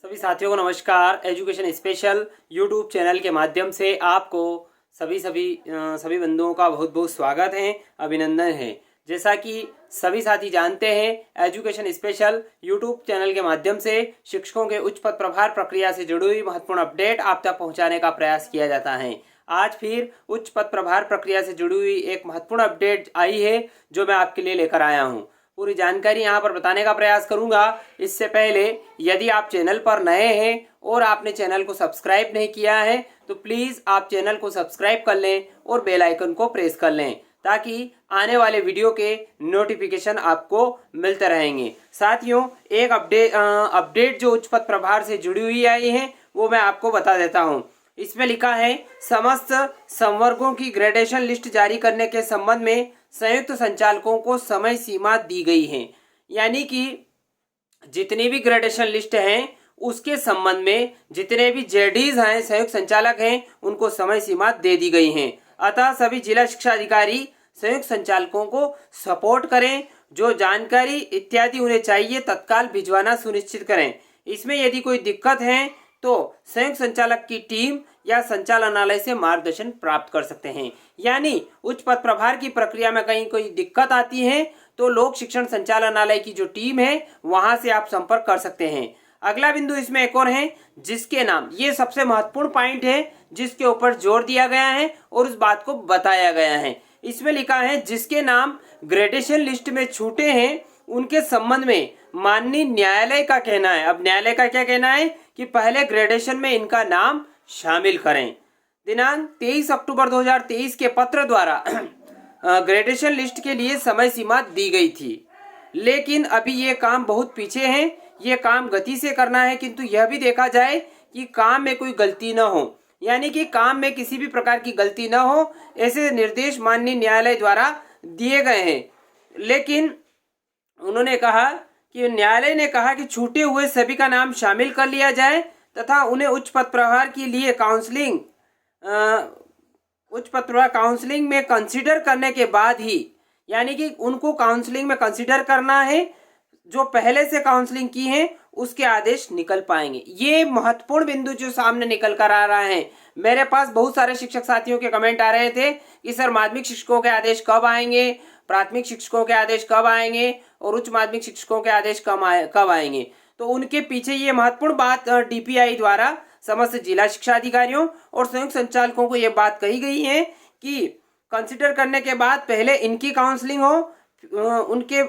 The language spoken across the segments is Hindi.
सभी साथियों को नमस्कार। एजुकेशन स्पेशल यूट्यूब चैनल के माध्यम से आपको सभी बंधुओं का बहुत बहुत स्वागत है, अभिनंदन है। जैसा कि सभी साथी जानते हैं, एजुकेशन स्पेशल यूट्यूब चैनल के माध्यम से शिक्षकों के उच्च पद प्रभार प्रक्रिया से जुड़ी हुई महत्वपूर्ण अपडेट आप तक पहुंचाने का प्रयास किया जाता है। आज फिर उच्च पद प्रभार प्रक्रिया से जुड़ी हुई एक महत्वपूर्ण अपडेट आई है जो मैं आपके लिए लेकर आया हूं। पूरी जानकारी यहाँ पर बताने का प्रयास करूंगा। इससे पहले यदि आप चैनल पर नए हैं और आपने चैनल को सब्सक्राइब नहीं किया है तो प्लीज़ आप चैनल को सब्सक्राइब कर लें और बेल आइकन को प्रेस कर लें ताकि आने वाले वीडियो के नोटिफिकेशन आपको मिलते रहेंगे। साथियों, एक अपडेट जो उच्च पद प्रभार से जुड़ी हुई आई है वो मैं आपको बता देता हूँ। इसमें लिखा है, समस्त संवर्गों की ग्रेडेशन लिस्ट जारी करने के संबंध में संयुक्त संचालकों को समय सीमा दी गई है। यानी कि जितनी भी ग्रेडेशन लिस्ट हैं उसके संबंध में जितने भी जेडीज हैं, संयुक्त संचालक हैं, उनको समय सीमा दे दी गई है। अतः सभी जिला शिक्षा अधिकारी संयुक्त संचालकों को सपोर्ट करें, जो जानकारी इत्यादि उन्हें चाहिए तत्काल भिजवाना सुनिश्चित करें। इसमें यदि कोई दिक्कत है तो संयुक्त संचालक की टीम या संचालनालय से मार्गदर्शन प्राप्त कर सकते हैं। यानी उच्च पद प्रभार की प्रक्रिया में कहीं कोई दिक्कत आती है तो लोक शिक्षण संचालनालय की जो टीम है वहां से आप संपर्क कर सकते हैं। अगला बिंदु इसमें एक और है, जिसके नाम, ये सबसे महत्वपूर्ण पॉइंट है जिसके ऊपर जोर दिया गया है और उस बात को बताया गया है। इसमें लिखा है, जिसके नाम ग्रेडेशन लिस्ट में छूटे हैं उनके संबंध में माननीय न्यायालय का कहना है। अब न्यायालय का क्या कहना है कि पहले ग्रेडेशन में इनका नाम शामिल करें। दिनांक 23 अक्टूबर 2023 के पत्र द्वारा ग्रेडेशन लिस्ट के लिए समय सीमा दी गई थी, लेकिन अभी ये काम बहुत पीछे है। ये काम गति से करना है, किंतु यह भी देखा जाए कि काम में कोई गलती न हो, यानी कि काम में किसी भी प्रकार की गलती न हो, ऐसे निर्देश माननीय न्यायालय द्वारा दिए गए हैं। लेकिन उन्होंने कहा कि न्यायालय ने कहा कि छूटे हुए सभी का नाम शामिल कर लिया जाए तथा उन्हें उच्च पद प्रभार के लिए काउंसलिंग में कंसीडर करने के बाद ही, यानी कि उनको काउंसलिंग में कंसीडर करना है, जो पहले से काउंसलिंग की है उसके आदेश निकल पाएंगे। ये महत्वपूर्ण बिंदु जो सामने निकल कर आ रहा है। मेरे पास बहुत सारे शिक्षक साथियों के कमेंट आ रहे थे कि सर माध्यमिक शिक्षकों के आदेश कब आएंगे, प्राथमिक शिक्षकों के आदेश कब आएंगे और उच्च माध्यमिक शिक्षकों के आदेश कब आएंगे। तो उनके पीछे ये महत्वपूर्ण बात डीपीआई द्वारा समस्त जिला शिक्षा अधिकारियों और संयुक्त संचालकों को ये बात कही गई है कि कंसिडर करने के बाद पहले इनकी काउंसलिंग हो,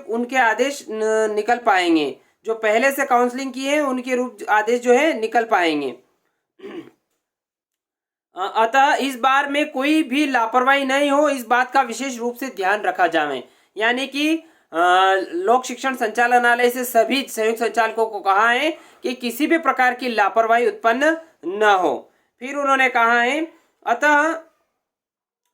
उनके आदेश निकल पाएंगे। जो पहले से काउंसलिंग किए हैं उनके रूप आदेश जो है निकल पाएंगे। अतः इस बार में कोई भी लापरवाही नहीं हो, इस बात का विशेष रूप से ध्यान रखा जाए। यानी कि लोक शिक्षण संचालनालय से सभी संयुक्त संचालकों को कहा है कि किसी भी प्रकार की लापरवाही उत्पन्न न हो। फिर उन्होंने कहा है, अतः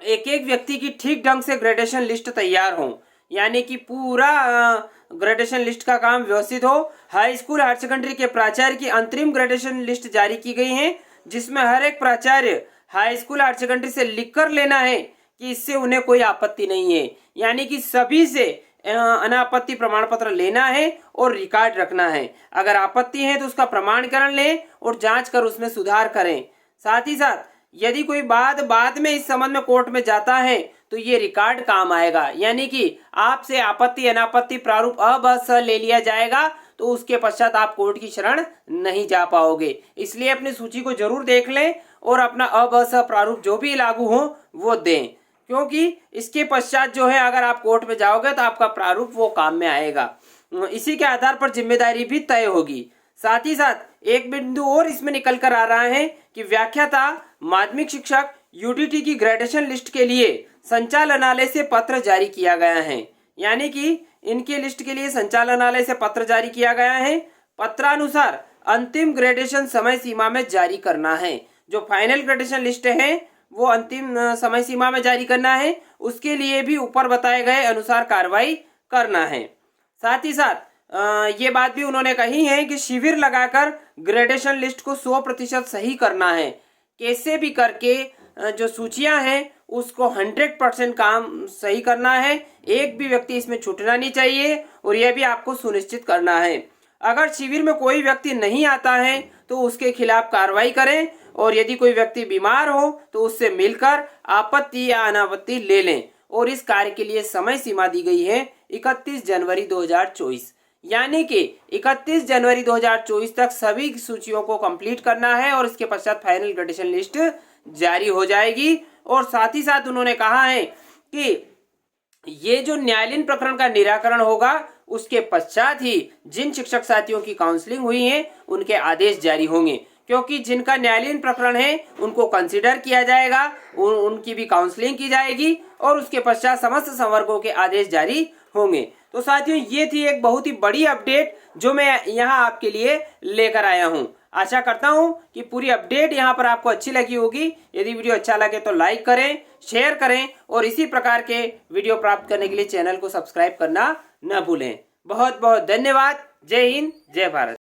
एक एक व्यक्ति की ठीक ढंग से ग्रेडेशन लिस्ट तैयार हो, यानी कि पूरा ग्रेडेशन लिस्ट का काम व्यवस्थित हो। हाई स्कूल हायर सेकेंडरी के प्राचार्य की अंतरिम ग्रेडेशन लिस्ट जारी की गई है, जिसमें हर एक प्राचार्य हाई स्कूल हायर सेकेंडरी से लिख कर लेना है कि इससे उन्हें कोई आपत्ति नहीं है। यानी कि सभी से अनापत्ति प्रमाण पत्र लेना है और रिकॉर्ड रखना है। अगर आपत्ति है तो उसका प्रमाणीकरण लें और जांच कर उसमें सुधार करें। साथ ही साथ यदि कोई बाद में इस संबंध में कोर्ट में जाता है तो ये रिकॉर्ड काम आएगा। यानी कि आपसे आपत्ति अनापत्ति प्रारूप अ ब स ले लिया जाएगा तो उसके पश्चात आप कोर्ट की शरण नहीं जा पाओगे। इसलिए अपनी सूची को जरूर देख लें और अपना अ ब स प्रारूप जो भी लागू हो वो दें, क्योंकि इसके पश्चात जो है अगर आप कोर्ट में जाओगे तो आपका प्रारूप वो काम में आएगा। इसी के आधार पर जिम्मेदारी भी तय होगी। साथ ही साथ एक बिंदु और इसमें निकल कर आ रहा है कि व्याख्याता माध्यमिक शिक्षक यूडीटी की ग्रेडेशन लिस्ट के लिए संचालनालय से पत्र जारी किया गया है। यानी कि इनके लिस्ट के लिए संचालनालय से पत्र जारी किया गया है। पत्रानुसार अंतिम ग्रेडेशन समय सीमा में जारी करना है। जो फाइनल ग्रेडेशन लिस्ट है वो अंतिम समय सीमा में जारी करना है। उसके लिए भी ऊपर बताए गए अनुसार कार्रवाई करना है। साथ ही साथ ये बात भी उन्होंने कही है कि शिविर लगाकर ग्रेडेशन लिस्ट को 100% सही करना है। कैसे भी करके जो सूचियां हैं उसको 100% काम सही करना है। एक भी व्यक्ति इसमें छूटना नहीं चाहिए और यह भी आपको सुनिश्चित करना है। अगर शिविर में कोई व्यक्ति नहीं आता है तो उसके खिलाफ कार्रवाई करें और यदि कोई व्यक्ति बीमार हो तो उससे मिलकर आपत्ति या अनापत्ति ले लें। और इस कार्य के लिए समय सीमा दी गई है 31 जनवरी 2024, यानी कि 31 जनवरी 2024 तक सभी सूचियों को कंप्लीट करना है और इसके पश्चात फाइनल ग्रेडेशन लिस्ट जारी हो जाएगी। और साथ ही साथ उन्होंने कहा है कि ये जो न्यायालयीन प्रकरण का निराकरण होगा उसके पश्चात ही जिन शिक्षक साथियों की काउंसलिंग हुई है उनके आदेश जारी होंगे, क्योंकि जिनका न्यायालयीन प्रकरण है उनको कंसीडर किया जाएगा, उनकी भी काउंसलिंग की जाएगी और उसके पश्चात समस्त संवर्गों के आदेश जारी होंगे। तो साथियों ये थी एक बहुत ही बड़ी अपडेट जो मैं यहाँ आपके लिए लेकर आया हूँ। आशा करता हूँ कि पूरी अपडेट यहाँ पर आपको अच्छी लगी होगी। यदि वीडियो अच्छा लगे तो लाइक करें, शेयर करें और इसी प्रकार के वीडियो प्राप्त करने के लिए चैनल को सब्सक्राइब करना न भूलें। बहुत बहुत धन्यवाद। जय हिंद, जय भारत।